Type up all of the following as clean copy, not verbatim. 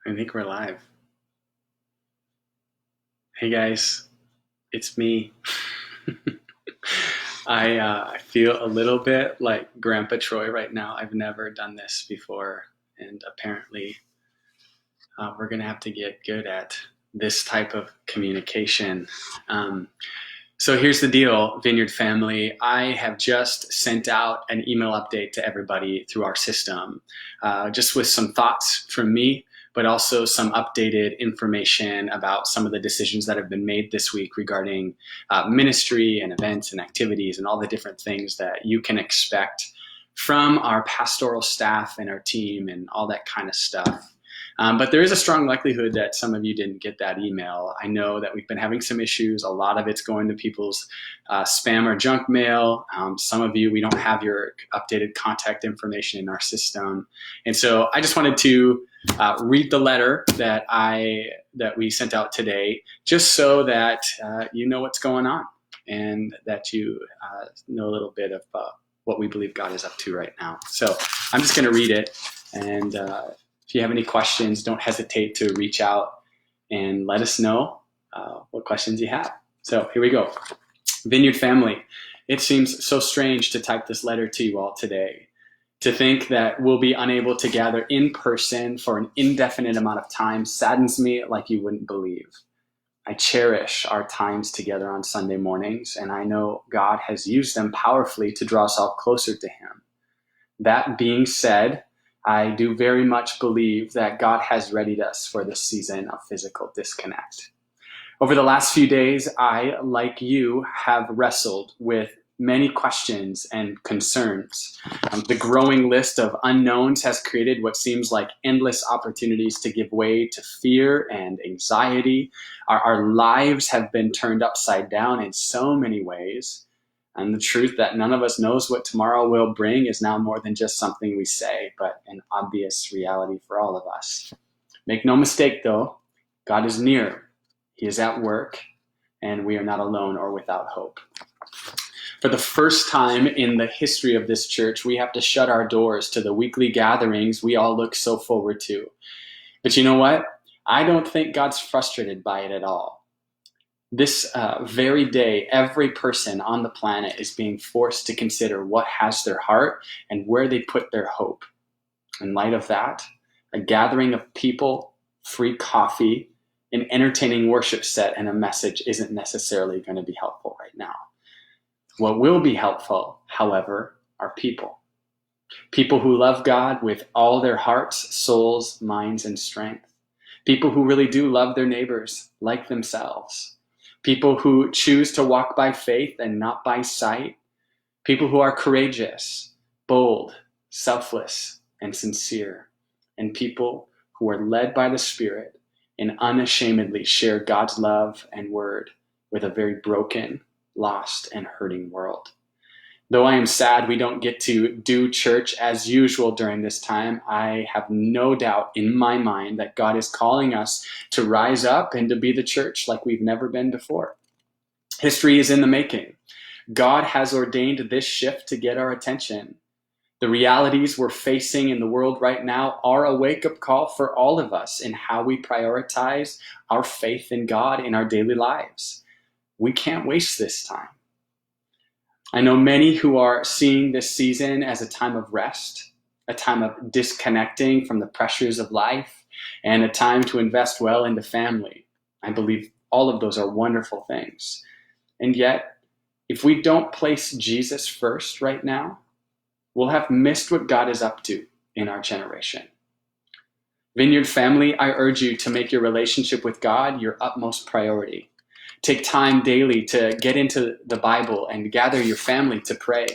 I think we're live. Hey guys, it's me. I feel a little bit like Grandpa Troy right now. I've never done this before, and apparently we're gonna have to get good at this type of communication. Um, so here's the deal, Vineyard family. I have just sent out an email update to everybody through our system, just with some thoughts from me, but also some updated information about some of the decisions that have been made this week regarding ministry and events and activities and all the different things that you can expect from our pastoral staff and our team and all that kind of stuff. But there is a strong likelihood that some of you didn't get that email. I know that we've been having some issues. A lot of it's going to people's spam or junk mail. Some of you, we don't have your updated contact information in our system. And so I just wanted to read the letter that we sent out today, just so that you know what's going on and that you know a little bit of what we believe God is up to right now. So I'm just going to read it, and if you have any questions, don't hesitate to reach out and let us know what questions you have. So here we go. Vineyard family, it seems so strange to type this letter to you all today. To think that we'll be unable to gather in person for an indefinite amount of time saddens me like you wouldn't believe. I cherish our times together on Sunday mornings, and I know God has used them powerfully to draw us all closer to Him. That being said, I do very much believe that God has readied us for this season of physical disconnect. Over the last few days, I, like you, have wrestled with many questions and concerns. The growing list of unknowns has created what seems like endless opportunities to give way to fear and anxiety. Our lives have been turned upside down in so many ways. And the truth that none of us knows what tomorrow will bring is now more than just something we say, but an obvious reality for all of us. Make no mistake, though, God is near. He is at work, and we are not alone or without hope. For the first time in the history of this church, we have to shut our doors to the weekly gatherings we all look so forward to. But you know what? I don't think God's frustrated by it at all. This very day, every person on the planet is being forced to consider what has their heart and where they put their hope. In light of that, a gathering of people, free coffee, an entertaining worship set, and a message isn't necessarily going to be helpful right now. What will be helpful, however, are people. People who love God with all their hearts, souls, minds, and strength. People who really do love their neighbors like themselves. People who choose to walk by faith and not by sight. People who are courageous, bold, selfless, and sincere. And people who are led by the Spirit and unashamedly share God's love and word with a very broken, lost, and hurting world. Though I am sad we don't get to do church as usual during this time, I have no doubt in my mind that God is calling us to rise up and to be the church like we've never been before. History is in the making. God has ordained this shift to get our attention. The realities we're facing in the world right now are a wake-up call for all of us in how we prioritize our faith in God in our daily lives. We can't waste this time. I know many who are seeing this season as a time of rest, a time of disconnecting from the pressures of life, and a time to invest well into family. I believe all of those are wonderful things. And yet, if we don't place Jesus first right now, we'll have missed what God is up to in our generation. Vineyard family, I urge you to make your relationship with God your utmost priority. Take time daily to get into the Bible and gather your family to pray.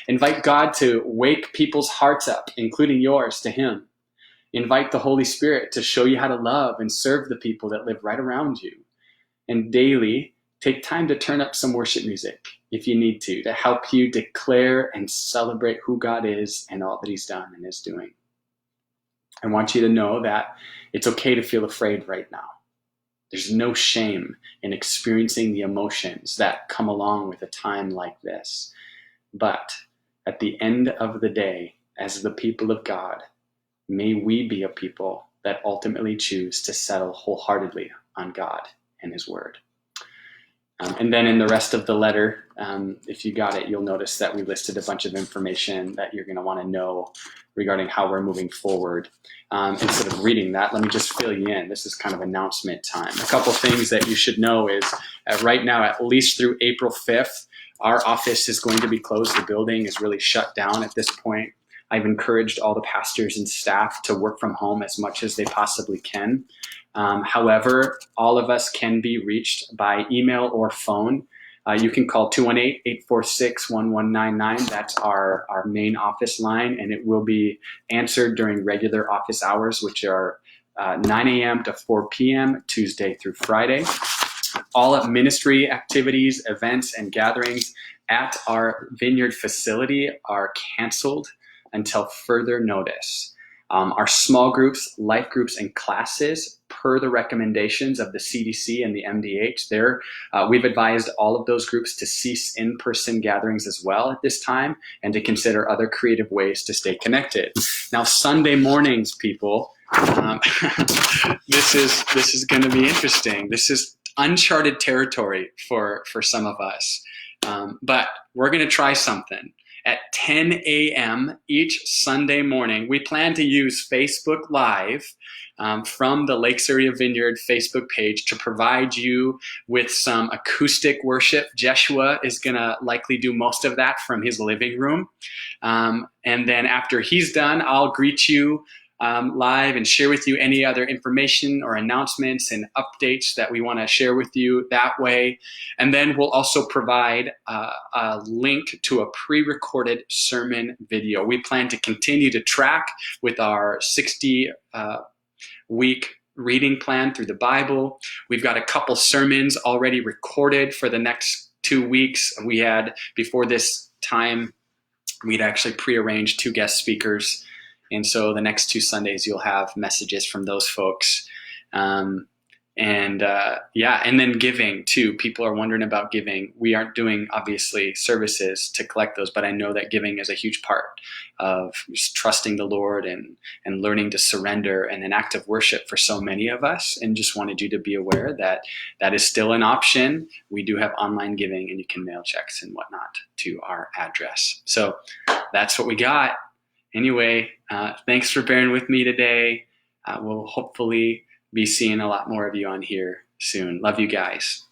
Invite God to wake people's hearts up, including yours, to Him. Invite the Holy Spirit to show you how to love and serve the people that live right around you. And daily, take time to turn up some worship music, if you need to help you declare and celebrate who God is and all that He's done and is doing. I want you to know that it's okay to feel afraid right now. There's no shame in experiencing the emotions that come along with a time like this. But at the end of the day, as the people of God, may we be a people that ultimately choose to settle wholeheartedly on God and His Word. And then in the rest of the letter, if you got it, you'll notice that we listed a bunch of information that you're going to want to know regarding how we're moving forward. Instead of reading that, let me just fill you in. This is kind of announcement time. A couple things that you should know is right now, at least through April 5th, our office is going to be closed. The building is really shut down at this point. I've encouraged all the pastors and staff to work from home as much as they possibly can. However, all of us can be reached by email or phone. You can call 218-846-1199. That's our main office line, and it will be answered during regular office hours, which are 9 a.m. to 4 p.m., Tuesday through Friday. All ministry activities, events, and gatherings at our Vineyard facility are canceled until further notice. Our small groups, life groups, and classes, per the recommendations of the CDC and the MDH, we've advised all of those groups to cease in-person gatherings as well at this time, and to consider other creative ways to stay connected. Now, Sunday mornings, people, this is going to be interesting. This is uncharted territory for some of us, but we're going to try something. At 10 a.m. each Sunday morning, we plan to use Facebook Live from the Lakes Area Vineyard Facebook page to provide you with some acoustic worship. Jeshua is going to likely do most of that from his living room. And then after he's done, I'll greet you live and share with you any other information or announcements and updates that we want to share with you that way. And then we'll also provide a link to a pre-recorded sermon video. We plan to continue to track with our 60-week reading plan through the Bible. We've got a couple sermons already recorded for the next 2 weeks. We had, before this time, we'd actually prearranged 2 guest speakers. And so the next 2 Sundays, you'll have messages from those folks. And then giving too. People are wondering about giving. We aren't doing, obviously, services to collect those, but I know that giving is a huge part of just trusting the Lord and learning to surrender, and an act of worship for so many of us. And just wanted you to be aware that that is still an option. We do have online giving, and you can mail checks and whatnot to our address. So that's what we got. Anyway, thanks for bearing with me today. We'll hopefully be seeing a lot more of you on here soon. Love you guys.